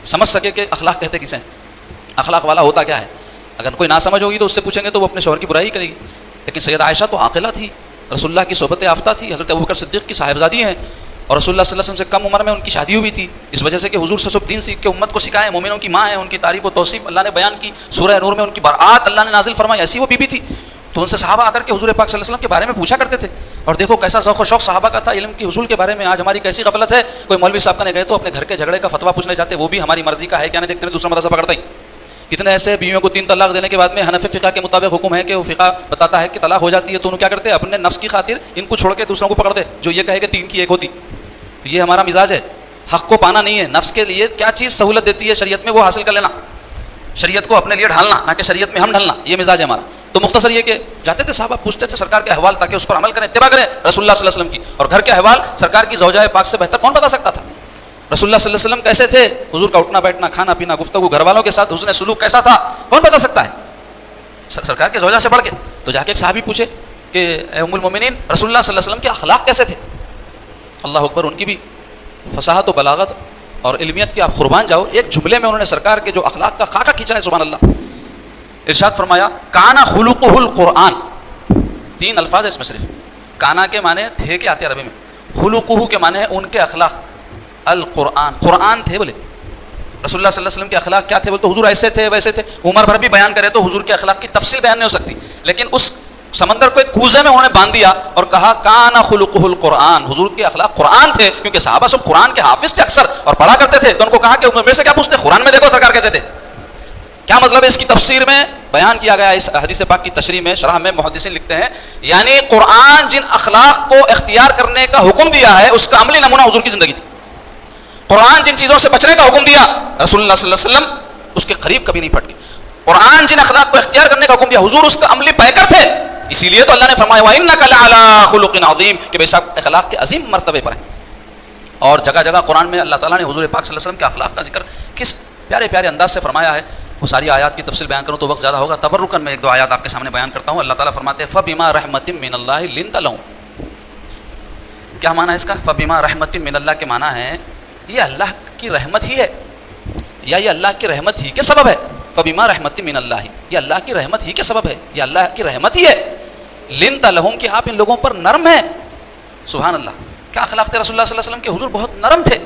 سمجھ سکے کہ اخلاق کہتے کسے ہیں, اخلاق والا ہوتا کیا ہے. اگر کوئی نہ سمجھ ہوگی تو اس سے پوچھیں گے تو وہ اپنے شوہر کی برائی کرے گی. لیکن سید عائشہ تو عاقلہ تھی, رسول اللہ کی صحبت یافتہ تھی, حضرت ابوبکر صدیق کی صاحبزادی ہیں, اور رسول اللہ صلی اللہ علیہ وسلم سے کم عمر میں ان کی شادی ہوئی تھی. اس وجہ سے کہ حضور صلی اللہ علیہ وسلم دین سیکھ کے امت کو سکھائے, مومنوں کی ماں ہیں, ان کی تعریف و توصیف اللہ نے بیان کی, سورہ نور میں ان کی برآت اللہ نے نازل فرمائی. ایسی وہ بی بی تھی. تو ان سے صحابہ آ کر کے حضور پاک صلی اللہ علیہ وسلم کے بارے میں پوچھا کرتے تھے. اور دیکھو کیسا ذوق و شوق صحابہ کا تھا علم کی حصول کے بارے میں. آج ہماری کیسی غفلت ہے, کوئی مولوی صاحب کا گئے تو اپنے گھر کے جھگڑے کا فتویٰ پوچھنے جاتے, وہ بھی ہماری مرضی کا ہے کیا نہیں دیکھتے ہیں, دوسرا مدرسہ پکڑتا ہی. کتنے ایسے بیویوں کو 3 طلاق دینے کے بعد میں حنفی فقہ کے مطابق حکم ہے کہ وہ فقہ بتاتا ہے کہ طلاق ہو جاتی ہے, تو انہوں کیا کرتے ہیں اپنے نفس کی خاطر ان کو چھوڑ کے دوسروں کو پکڑتے جو یہ کہے کہ 3 کی 1 ہوتی. یہ ہمارا مزاج ہے. حق کو پانا نہیں ہے, نفس کے لیے کیا چیز سہولت دیتی ہے شریعت میں وہ حاصل کر لینا, شریعت کو اپنے لیے ڈھالنا, نہ کہ شریعت میں ہم ڈھالنا. یہ مزاج ہے ہمارا. تو مختصر یہ کہ جاتے تھے صحابہ, پوچھتے تھے سرکار کے احوال تاکہ اس پر عمل کریں, اتباع کریں رسول اللہ صلی اللہ علیہ وسلم کی. اور گھر کے احوال سرکار کی زوجہ پاک سے بہتر کون بتا سکتا تھا؟ رسول اللہ صلی اللہ علیہ وسلم کیسے تھے, حضور کا اٹھنا بیٹھنا, کھانا پینا, گفتگو, گھر والوں کے ساتھ حسن سلوک کیسا تھا, کون بتا سکتا ہے سرکار کے زوجہ سے بڑھ کے؟ تو جا کے ایک صحابی پوچھے کہ اے ام المومنین رسول اللہ صلی اللہ علیہ وسلم کے اخلاق کیسے تھے؟ اللہ اکبر, ان کی بھی فصاحت و بلاغت اور علمیت کی آپ قربان جاؤ. ایک جملے میں انہوں نے سرکار کے جو اخلاق کا خاکہ کھینچا ہے, سبحان اللہ. ارشاد فرمایا کانا خلقہ القرآن. 3 الفاظ ہے اس میں صرف. کانا کے معنی تھے کہ آتے عربی میں, خلقہ کے معنی ہے ان کے اخلاق. القرآن, قرآن تھے بولے. رسول اللہ صلی اللہ علیہ وسلم کے اخلاق کیا تھے بولے تو حضور ایسے تھے ویسے تھے. عمر بھر بھی بیان کرے تو حضور کے اخلاق کی تفصیل بیان نہیں ہو سکتی, لیکن اس سمندر کو ایک کوزے میں انہوں نے باندھ دیا اور کہا کانا خلقہ القرآن, حضور کے اخلاق قرآن تھے. کیونکہ صحابہ سب قرآن کے حافظ تھے اکثر اور پڑھا کرتے تھے, تو ان کو کہا کہ میرے سے کیا پوچھتے, قرآن میں دیکھو سرکار کیسے تھے. کیا مطلب ہے اس کی تفسیر میں بیان کیا گیا اس حدیث پاک کی تشریح میں, شرح میں محدثین لکھتے ہیں یعنی قرآن جن اخلاق کو اختیار کرنے کا حکم دیا ہے اس کا عملی نمونہ حضور کی زندگی تھی. قرآن جن چیزوں سے بچنے کا حکم دیا رسول اللہ صلی اللہ علیہ وسلم اس کے قریب کبھی نہیں پھٹ گئے. قرآن جن اخلاق کو اختیار کرنے کا حکم دیا حضور اس کا عملی پیکر تھے. اسی لیے تو اللہ نے فرمایا وَإِنَّكَ لَعَلَىٰ خُلُقٍ عَظِيمٍ کہ بے شک اخلاق کے عظیم مرتبے پر ہیں. اور جگہ جگہ قرآن میں اللہ تعالیٰ نے حضور پاک صلی اللہ علیہ وسلم کے اخلاق کا ذکر کس پیارے پیارے انداز سے فرمایا ہے. وہ ساری آیات کی تفصیل بیان کروں تو وقت زیادہ ہوگا. تبرکاً میں 1-2 آیات آپ کے سامنے بیان کرتا ہوں. اللہ تعالیٰ فرماتے ہیں فَبِمَا رَحْمَةٍ مِّنَ اللَّهِ لِنْتَ لَهُمْ. کیا معنی ہے اس کا؟ فَبِمَا رَحْمَةٍ مِّنَ اللَّهِ کے معنی ہے یہ اللہ کی رحمت ہی ہے, یا یہ اللہ کی رحمت ہی کے سبب ہے. فَبِمَا رَحْمَةٍ مِّنَ اللَّهِ یہ اللہ کی رحمت ہی کے سبب ہے, یہ اللہ کی رحمت ہی ہے. لِنْتَ لَهُمْ کہ آپ ان لوگوں پر نرم ہیں. سبحان اللہ, کیا اخلاق تھے رسول اللہ صلی اللہ علیہ وسلم کے. حضور بہت نرم تھے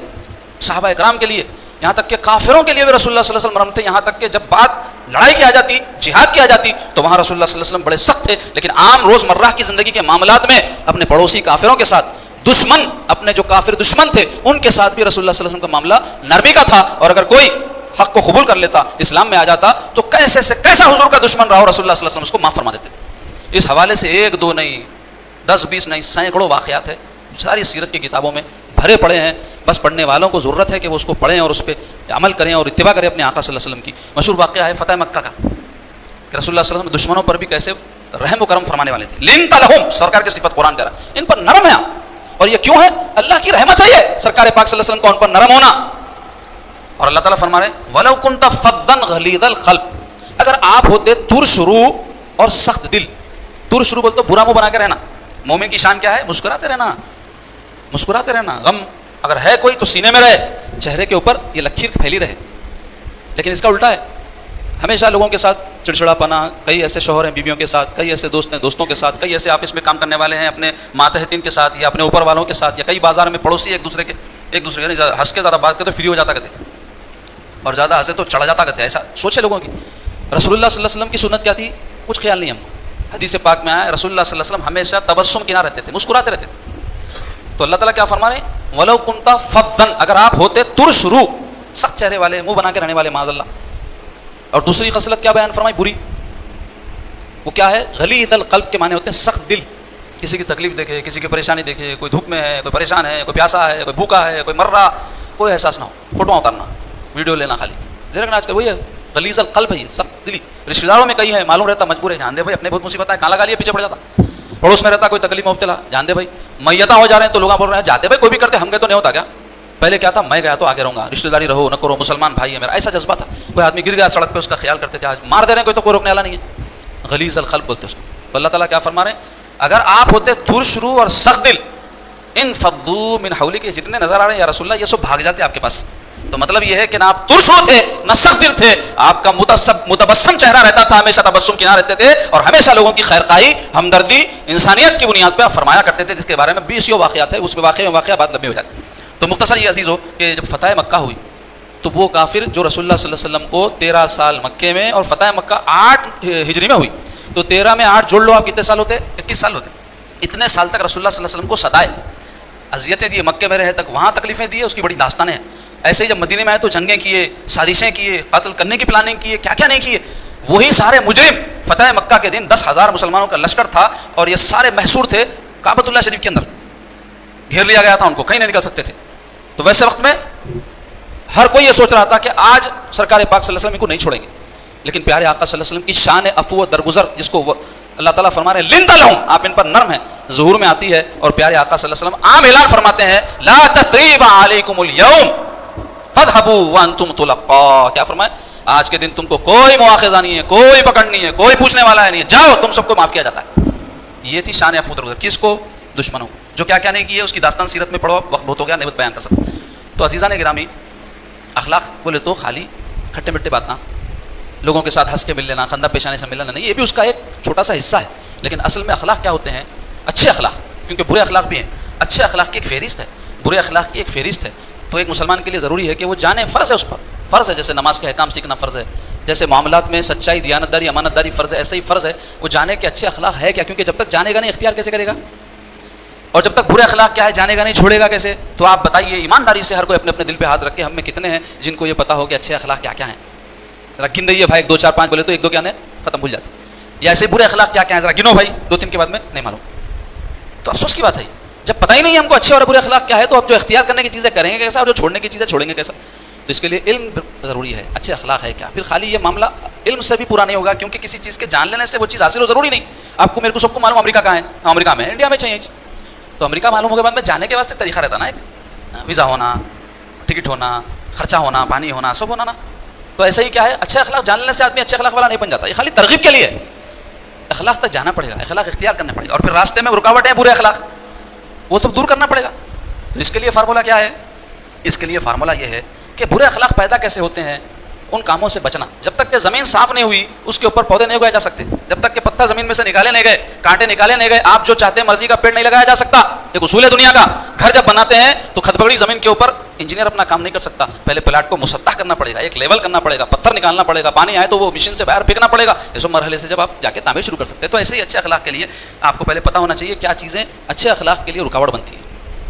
صحابہ اکرام کے لیے, یہاں تک کہ کافروں کے لیے بھی رسول اللہ صلی اللہ علیہ وسلم نرم تھے. یہاں تک کہ جب بات لڑائی کی آ جاتی, جہاد کی آ جاتی, تو وہاں رسول اللہ صلی اللہ علیہ وسلم بڑے سخت تھے. لیکن عام روزمرہ کی زندگی کے معاملات میں اپنے پڑوسی کافروں کے ساتھ, دشمن اپنے جو کافر دشمن تھے ان کے ساتھ بھی رسول اللہ صلی اللہ علیہ وسلم کا معاملہ نرمی کا تھا. اور اگر کوئی حق کو قبول کر لیتا, اسلام میں آ جاتا, تو کیسے سے کیسا حضور کا دشمن رہا ہو رسول اللہ صلی اللہ علیہ وسلم اس کو معاف فرما دیتے. اس حوالے سے 1-2 نہیں, 10-20 نہیں, سینکڑوں واقعات ہیں ساری سیرت کی کتابوں میں بھرے پڑے ہیں. بس پڑھنے والوں کو ضرورت ہے کہ وہ اس کو پڑھیں اور اس پہ عمل کریں اور اتباع کریں اپنے آقا صلی اللہ علیہ وسلم کی. مشہور واقعہ ہے فتح مکہ کا کہ رسول اللہ صلی اللہ علیہ وسلم دشمنوں پر بھی کیسے رحم و کرم فرمانے والے تھے. لِنْتَ لَهُمْ سرکار کی صفت قرآن کہہ رہا, ان پر نرم ہے. اور یہ کیوں ہے؟ اللہ کی رحمت ہے یہ سرکار پاک صلی اللہ علیہ وسلم کو ان پر نرم ہونا. اور اللہ تعالیٰ فرما رہے ہیں وَلَوْ كُنْتَ فَظًّا غَلِيظَ الْقَلْبِ اگر آپ ہوتے تر شروع اور سخت دل. تر شروع بولتے برا منہ بنا کے رہنا. مومن کی شان کیا ہے؟ مسکراتے رہنا, مسکراتے رہنا. غم اگر ہے کوئی تو سینے میں رہے, چہرے کے اوپر یہ لکیر پھیلی رہے. لیکن اس کا الٹا ہے, ہمیشہ لوگوں کے ساتھ چڑچڑا پنا. کئی ایسے شوہر ہیں بیویوں کے ساتھ, کئی ایسے دوست ہیں دوستوں کے ساتھ, کئی ایسے آفس میں کام کرنے والے ہیں اپنے ماتحتین کے ساتھ یا اپنے اوپر والوں کے ساتھ, یا کئی بازار میں پڑوسی ایک دوسرے کے یعنی ہنس کے زیادہ بات کرتے فری ہو جاتا کرتے, اور زیادہ ہنسے تو چڑھا جاتا کرتے. ایسا سوچے لوگوں کی. رسول اللہ صلی اللہ علیہ وسلم کی سنت کیا تھی؟ کچھ خیال نہیں. ہم حدیث پاک میں آیا رسول اللہ صلی اللہ علیہ وسلم ہمیشہ تبسم کے نہ رہتے تھے, مسکراتے رہتے تھے. تو اللہ تعالیٰ کیا فرما رہے ہیں ولو کنت فظا، اگر آپ ہوتے ترش رو، سخت چہرے والے، منہ بنا کے رہنے والے، معاذ اللہ. اور دوسری خصلت کیا بیان فرمائی بری؟ وہ کیا ہے؟ غلیظ القلب کے معنی ہوتے ہیں سخت دل. کسی کی تکلیف دیکھے، کسی کی پریشانی دیکھے، کوئی دھوپ میں ہے، کوئی پریشان ہے، کوئی پیاسا ہے، کوئی بھوکا ہے، کوئی مر رہا، کوئی احساس نہ ہو، فوٹو اتارنا، ویڈیو لینا خالی. زیرا آج کل وہی ہے غلیظ القلب ہے، یہ سخت دلی. رشتہ داروں میں کئی ہے، معلوم رہتا مجبور ہے، جان دے بھائی اپنے بہت مصیبت ہے، کہاں لگا لیے پیچھے پڑ جاتا. پڑوس میں رہتا کوئی تکلیف مبتلا، جان دے بھائی میتاں ہو جا رہے ہیں تو لوگ بول رہے ہیں جاتے بھائی کوئی بھی کرتے، ہم گئے تو نہیں ہوتا کیا؟ پہلے کیا تھا؟ میں گیا تو آگے رہوں گا، رشتہ داری رہو نہ کرو، مسلمان بھائی ہے میرا، ایسا جذبہ تھا. کوئی آدمی گر گیا سڑک پہ اس کا خیال کرتے تھے، آج مار دے رہے ہیں کوئی تو کوئی روکنے والا نہیں ہے. غلیظ القلب بولتے اس کو. تو اللہ تعالیٰ کیا فرما رہے ہیں؟ اگر آپ ہوتے ترش رو اور سخت دل، انفضوا من حولک، جتنے نظر آ رہے ہیں یا رسول اللہ یہ سب بھاگ جاتے آپ کے پاس. تو مطلب یہ ہے کہ نہ آپ ترش رو تھے نہ سخت دل تھے، آپ کا متبسم چہرہ رہتا تھا، ہمیشہ تبسم کے یہاں رہتے تھے، اور ہمیشہ لوگوں کی خیرخواہی، ہمدردی، انسانیت کی بنیاد پہ آپ فرمایا کرتے تھے، جس کے بارے میں 20 واقعات ہیں، اس میں واقعہ بات لمبی ہو جاتی. تو مختصر یہ عزیز ہو کہ جب فتح مکہ ہوئی تو وہ کافر جو رسول اللہ صلی اللہ علیہ وسلم کو 13 سال مکے میں، اور فتح مکہ 8 ہجری میں ہوئی، تو 13 میں 8 جوڑ لو آپ کتنے سال ہوتے؟ 21 سال ہوتے. اتنے سال تک رسول اللہ صلی اللہ علیہ وسلم کو ستائے، اذیتیں دی، مکے میں رہے تک وہاں تکلیفیں دی، اس کی بڑی داستانیں ہیں. ایسے ہی جب مدینے میں آئے تو جنگیں کیے، سازشیں کیے، قتل کرنے کی پلاننگ کیے، کیا کیا نہیں کیے. وہی سارے مجرم فتح مکہ کے دن 10,000 مسلمانوں کا لشکر تھا، اور یہ سارے محصور تھے کعبۃ اللہ شریف کے اندر، گھیر لیا گیا تھا، ان کو کہیں نہیں نکل سکتے تھے. تو ویسے وقت میں ہر کوئی یہ سوچ رہا تھا کہ آج سرکار پاک صلی اللہ علیہ وسلم ان کو نہیں چھوڑیں گے، لیکن پیارے آقا صلی اللہ علیہ وسلم کی شان عفو و درگزر، جس کو اللہ تعالیٰ فرما رہے ہیں لنت لہم، آپ ان پر نرم ہیں، ظہور میں آتی ہے. اور پیارے آقا صلی اللہ علیہ وسلم عام اعلان فرماتے ہیں لا تثریب علیکم اليوم فاذهبوا وانتم طلقاء. کیا فرمائے؟ آج کے دن تم کو کوئی مواخذہ نہیں ہے، کوئی پکڑ نہیں ہے، کوئی پوچھنے والا ہے نہیں ہے، جاؤ تم سب کو معاف کیا جاتا ہے. یہ تھی شان عفو و درگزر. کس کو؟ دشمنوں. جو کیا کیا نہیں کیے اس کی داستان سیرت میں پڑھو، وقت بہت ہو گیا، نہیں بیان کر سکتا. تو عزیزان گرامی، اخلاق بولے تو خالی کھٹے مٹے بات نہ، لوگوں کے ساتھ ہنس کے مل لینا، خندہ پیشانے سے ملنا نہیں، یہ بھی اس کا ایک چھوٹا سا حصہ ہے. لیکن اصل میں اخلاق کیا ہوتے ہیں؟ اچھے اخلاق، کیونکہ برے اخلاق بھی ہیں. اچھے اخلاق کی ایک فہرست ہے، برے اخلاق کی ایک فہرست ہے. تو ایک مسلمان کے لیے ضروری ہے کہ وہ جانے، فرض ہے اس پر، فرض ہے جیسے نماز کے احکام سیکھنا فرض ہے، جیسے معاملات میں سچائی، دیانت داری، امانت داری فرض ہے، ایسے ہی فرض ہے وہ جانے کہ اچھے اخلاق ہے کیا. کیونکہ جب تک جانے گا نہیں اختیار کیسے کرے گا؟ اور جب تک برے اخلاق کیا ہے جانے گا نہیں چھوڑے گا کیسے؟ تو آپ بتائیے ایمانداری سے، ہر کوئی اپنے اپنے دل پہ ہاتھ رکھے، ہم میں کتنے ہیں جن کو یہ پتا ہو کہ اچھے اخلاق کیا کیا ہیں؟ ذرا گن دئیے بھائی، 2 4 5 بولے تو 1 2 کیا نہیں ختم بھول جاتے. یا ایسے برے اخلاق کیا کیا ہیں ذرا گنو بھائی، 2 3 کے بعد میں نہیں معلوم. تو افسوس کی بات ہے جب پتہ ہی نہیں ہے ہم کو اچھے اور برے اخلاق کیا ہے، تو اب جو اختیار کرنے کی چیزیں کریں گے کیسا، اور جو چھوڑنے کی چیزیں چھوڑیں گے کیسا؟ تو اس کے لیے علم ضروری ہے، اچھے اخلاق ہے کیا. پھر خالی یہ معاملہ علم سے بھی پورا نہیں ہوگا، کیونکہ کسی چیز کے جان لینے سے وہ چیز حاصل ہو ضروری نہیں. آپ کو میرے کو سب کو معلوم امریکہ کہاں ہے، امریکہ میں، انڈیا میں چاہیے. تو امریکہ معلوم ہوگا بعد میں جانے کے واسطے طریقہ رہتا نا، ایک ویزا ہونا، ٹکٹ ہونا، خرچہ ہونا، پانی ہونا، سب ہونا نا. تو ایسے ہی کیا ہے، اچھے اخلاق جان لینے سے آدمی اچھے اخلاق والا نہیں بن جاتا. یہ خالی ترغیب کے لیے ہے، اخلاق تک جانا پڑے گا، اخلاق اختیار کرنے پڑے گا. اور پھر راستے میں رکاوٹ ہے برے اخلاق، وہ تو دور کرنا پڑے گا. تو اس کے لیے فارمولہ کیا ہے؟ اس کے لیے فارمولہ یہ ہے کہ برے اخلاق پیدا کیسے ہوتے ہیں، ان کاموں سے بچنا. جب تک کہ زمین صاف نہیں ہوئی اس کے اوپر پودے نہیں اگائے جا سکتے، جب تک کہ پتا زمین میں سے نکالے نہیں گئے، کانٹے نکالے نہیں گئے، آپ جو چاہتے ہیں مرضی کا پیڑ نہیں لگایا جا سکتا. ایک اصول ہے دنیا کا. گھر جب بناتے ہیں تو کھدبڑی زمین کے اوپر انجینئر اپنا کام نہیں کر سکتا، پہلے پلاٹ کو مسطح کرنا پڑے گا، ایک لیول کرنا پڑے گا، پتھر نکالنا پڑے گا، پانی آئے تو وہ مشین سے باہر پھینکنا پڑے گا. اس مرحلے سے جب آپ جا کے تعمیر شروع کر سکتے ہیں. تو ایسے ہی اچھے اخلاق کے لیے آپ کو پہلے پتہ ہونا چاہیے کیا چیزیں اچھے اخلاق کے لیے رکاوٹ بنتی ہیں.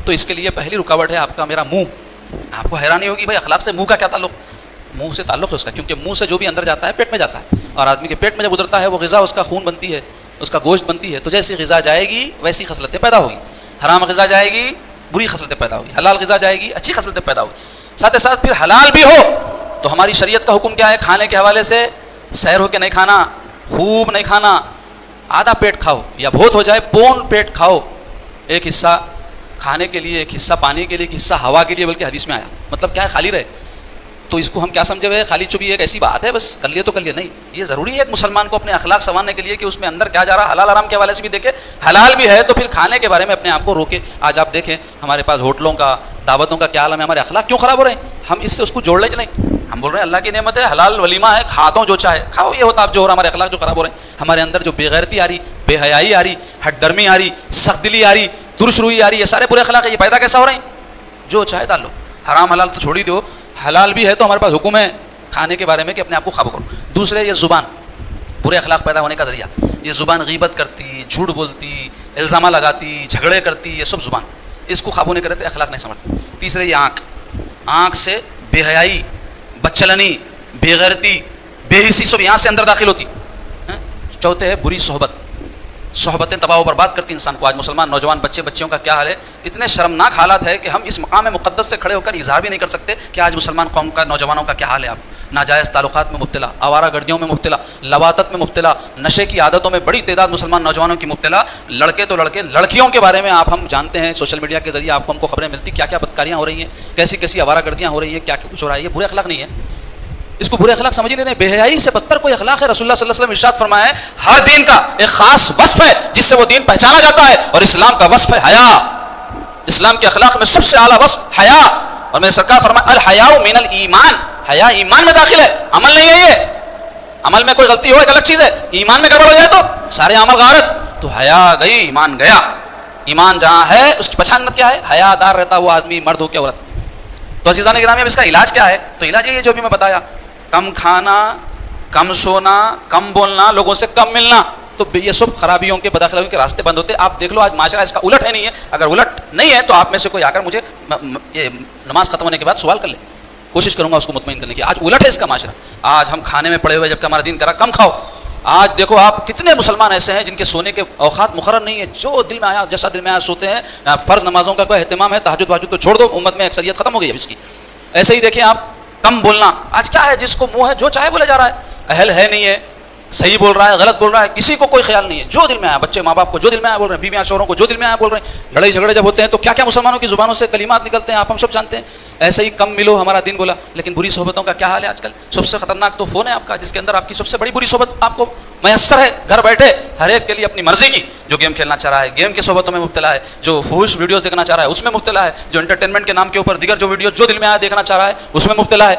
تو اس کے لیے پہلی رکاوٹ ہے آپ کا میرا منہ. آپ کو حیرانی ہوگی بھائی اخلاق سے منہ کا کیا تعلق؟ منہ سے تعلق ہے اس کا، کیونکہ منہ سے جو بھی اندر جاتا ہے پیٹ میں جاتا ہے، اور آدمی کے پیٹ میں جب اترتا ہے وہ غذا اس کا خون بنتی ہے، اس کا گوشت بنتی ہے. تو جیسی غذا جائے گی ویسی خصلتیں پیدا ہوگی. حرام غذا جائے گی بری خصلتیں پیدا ہوگی، حلال غذا جائے گی اچھی خصلتیں پیدا ہوگی. ساتھ ساتھ پھر حلال بھی ہو تو ہماری شریعت کا حکم کیا ہے؟ کھانے کے حوالے سے سیر ہو کے نہیں کھانا، خوب نہیں کھانا، آدھا پیٹ کھاؤ یا بہت ہو جائے پون پیٹ کھاؤ. ایک حصہ کھانے کے لیے، ایک حصہ پانی کے لیے، ایک حصہ ہوا کے لیے، بلکہ حدیث میں آیا. مطلب کیا ہے؟ خالی رہے. تو اس کو ہم کیا سمجھے ہوئے؟ خالی چوبی ایک ایسی بات ہے بس کر لیے تو کر لیے، نہیں. یہ ضروری ہے ایک مسلمان کو اپنے اخلاق سنوارنے کے لیے کہ اس میں اندر کیا جا رہا ہے. حلال حرام کے حوالے سے بھی دیکھے، حلال بھی ہے تو پھر کھانے کے بارے میں اپنے آپ کو روکے. آج آپ دیکھیں ہمارے پاس ہوٹلوں کا، دعوتوں کا کیا عالم ہے. ہمارے اخلاق کیوں خراب ہو رہے ہیں؟ ہم اس سے اس کو جوڑ لے چلیں. ہم بول رہے ہیں اللہ کی نعمت ہے، حلال ولیمہ ہے، کھاتا جو چاہے کھاؤ، یہ ہوتا اب جو ہو رہا ہمارے اخلاق جو خراب ہو رہے ہیں. ہمارے اندر جو بے غیرتی آ رہی، بے حیائی آ رہی، ہٹ درمی آ رہی، سخت دلی آ رہی، ترش روئی آ رہی، یہ سارے برے اخلاق ہے. یہ پیدا کیسا ہو رہے ہیں؟ جو چاہے ڈال لو. حرام حلال تو چھوڑ ہی دو، حلال بھی ہے تو ہمارے پاس حکم ہے کھانے کے بارے میں کہ اپنے آپ کو قابو کرو. دوسرے یہ زبان برے اخلاق پیدا ہونے کا ذریعہ. یہ زبان غیبت کرتی، جھوٹ بولتی، الزامہ لگاتی، جھگڑے کرتی، یہ سب زبان. اس کو خواب ہونے کے رہتے اخلاق نہیں سمجھتے. تیسرے یہ آنکھ سے بے حیائی، بدچلنی، بے غیرتی، بے حسی سب یہاں سے اندر داخل ہوتی. چوتھے ہے بری صحبتیں تباہ و برباد کرتی انسان کو. آج مسلمان نوجوان بچیوں کا کیا حال ہے. اتنے شرمناک حالات ہے کہ ہم اس مقام مقدس سے کھڑے ہو کر اظہار بھی نہیں کر سکتے کہ آج مسلمان قوم کا نوجوانوں کا کیا حال ہے. آپ ناجائز تعلقات میں مبتلا، آوارہ گردیوں میں مبتلا، لواطت میں مبتلا، نشے کی عادتوں میں بڑی تعداد مسلمان نوجوانوں کی مبتلا. لڑکے تو لڑکے، لڑکیوں کے بارے میں ہم جانتے ہیں سوشل میڈیا کے ذریعے آپ کو ہم کو خبریں ملتی کیا کیا بدکاریاں ہو رہی ہیں، کیسی آوارہ گردیاں ہو رہی ہیں، کیا کچھ ہو رہا ہے. یہ برے اخلاق نہیں ہے، اس کو برے اخلاق سمجھ نہیں. بے حیائی سے بدتر کوئی اخلاق ہے. رسول اللہ صلی اللہ علیہ وسلم ارشاد فرمایا ہے ہر دین کا ایک خاص وصف ہے جس سے وہ دین پہچانا جاتا ہے، اور اسلام کا وصف ہے حیا. اسلام کے اخلاق میں سب سے اعلیٰ وصف حیا. اور میرے سرکار فرمایا الحیاء من الایمان، حیا ایمان میں داخل ہے، عمل نہیں ہے. یہ عمل میں کوئی غلطی ہو ایک الگ چیز ہے، ایمان میں گڑبڑ ہو جائے تو سارے عمل غارت. تو حیا گئی، ایمان گیا. ایمان جہاں ہے اس کی پہچان کیا ہے؟ حیا دار رہتا وہ آدمی، مرد ہو کے عورت. تو عزیزان گرامی اب اس کا علاج کیا ہے؟ تو علاج یہ جو بھی میں بتایا، کم کھانا، کم سونا، کم بولنا، لوگوں سے کم ملنا. تو یہ سب خرابیوں کے بداخلوں کے راستے بند ہوتے. آپ دیکھ لو آج معاشرہ اس کا الٹ ہے نہیں ہے. اگر الٹ نہیں ہے تو آپ میں سے کوئی آ کر مجھے یہ نماز ختم ہونے کے بعد سوال کر لے، کوشش کروں گا اس کو مطمئن کرنے کی. آج الٹ ہے اس کا معاشرہ. آج ہم کھانے میں پڑے ہوئے جبکہ ہمارا دین کرا کم کھاؤ. آج دیکھو آپ کتنے مسلمان ایسے ہیں جن کے سونے کے اوقات مقرر نہیں ہے، جو دل میں آیا جیسا دل میں آیا سوتے ہیں. فرض نمازوں کا کوئی اہتمام ہے، تہجد وہجد تو چھوڑ دو، امت میں اکثریت ختم ہو گئی ہے اس کی. ایسے ہی دیکھیں آپ کم بولنا. آج کیا ہے، جس کو منہ ہے جو چاہے بولے جا رہا ہے، اہل ہے نہیں ہے، صحیح بول رہا ہے غلط بول رہا ہے، کسی کو کوئی خیال نہیں ہے، جو دل میں آیا. بچے ماں باپ کو جو دل میں آیا بول رہے ہیں، بیویاں شوہروں کو جو دل میں آیا بول رہے ہیں. لڑائی جھگڑے جب ہوتے ہیں تو کیا کیا مسلمانوں کی زبانوں سے کلمات نکلتے ہیں آپ ہم سب جانتے ہیں. ایسے ہی کم ملو ہمارا دین بولا. لیکن بری صحبتوں کا کیا حال ہے آج کل؟ سب سے خطرناک تو فون ہے آپ کا، جس کے اندر آپ کی سب سے بڑی بری صحبت آپ کو میسر ہے گھر بیٹھے، ہر ایک کے لیے اپنی مرضی کی. جو گیم کھیلنا چاہ رہا ہے گیم کی صحبتوں میں مبتلا ہے، جو فحش ویڈیوز دیکھنا چاہ رہا ہے اس میں مبتلا ہے، جو انٹرٹینمنٹ کے نام کے اوپر دیگر جو ویڈیوز جو دل میں آیا دیکھنا چاہ رہا ہے اس میں مبتلا ہے.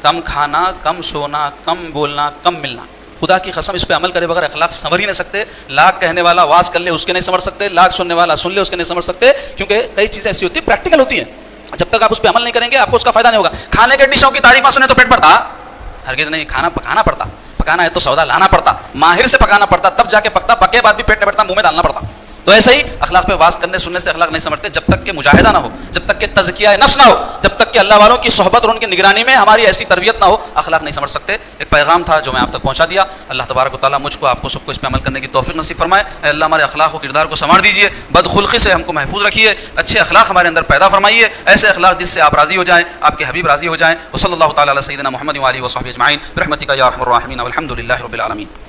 کم کھانا، کم سونا، کم بولنا، کم ملنا. خدا کی قسم اس پہ عمل کرے بغیر اخلاق سنور ہی نہیں سکتے. لاکھ کہنے والا واز کر لے اس کے نہیں سمجھ سکتے، لاکھ سننے والا سن لے اس کے نہیں سمجھ سکتے. کیونکہ کئی چیزیں ایسی ہوتی ہیں پریکٹیکل ہوتی ہیں، جب تک آپ اس پہ عمل نہیں کریں گے آپ کو اس کا فائدہ نہیں ہوگا. کھانے کے ڈشوں کی تعریفیں سنیں تو پیٹ بھرتا؟ ہرگز نہیں. کھانا پکانا پڑتا. پکانا ہے تو سودا لانا پڑتا، ماہر سے پکانا پڑتا، تب جا کے پکتا. پکے بعد بھی پیٹ نہیں بھرتا، منہ میں ڈالنا پڑتا. تو ایسے ہی اخلاق پہ واز کرنے سننے سے اخلاق نہیں سمجھتے. جب تک کہ مجاہدہ نہ ہو، جب تک کہ تزکیہ نفس نہ ہو، جب تک کہ اللہ والوں کی صحبت اور ان کی نگرانی میں ہماری ایسی تربیت نہ ہو، اخلاق نہیں سمجھ سکتے. ایک پیغام تھا جو میں آپ تک پہنچا دیا. اللہ تبارک و تعالیٰ مجھ کو آپ کو سب کو اس پہ عمل کرنے کی توفیق نصیب فرمائے. اے اللہ ہمارے اخلاق و کردار کو سنوار دیجیے، بدخلقی سے ہم کو محفوظ رکھیے، اچھے اخلاق ہمارے اندر پیدا فرمائیے، ایسے اخلاق جس سے آپ راضی ہو جائیں، آپ کے حبیب راضی ہو جائیں. وصلی اللہ تعالیٰ علی سیدنا محمد و آلہ و صحبہ اجمعین برحمتک یا ارحم الراحمین والحمد للہ رب العالمین.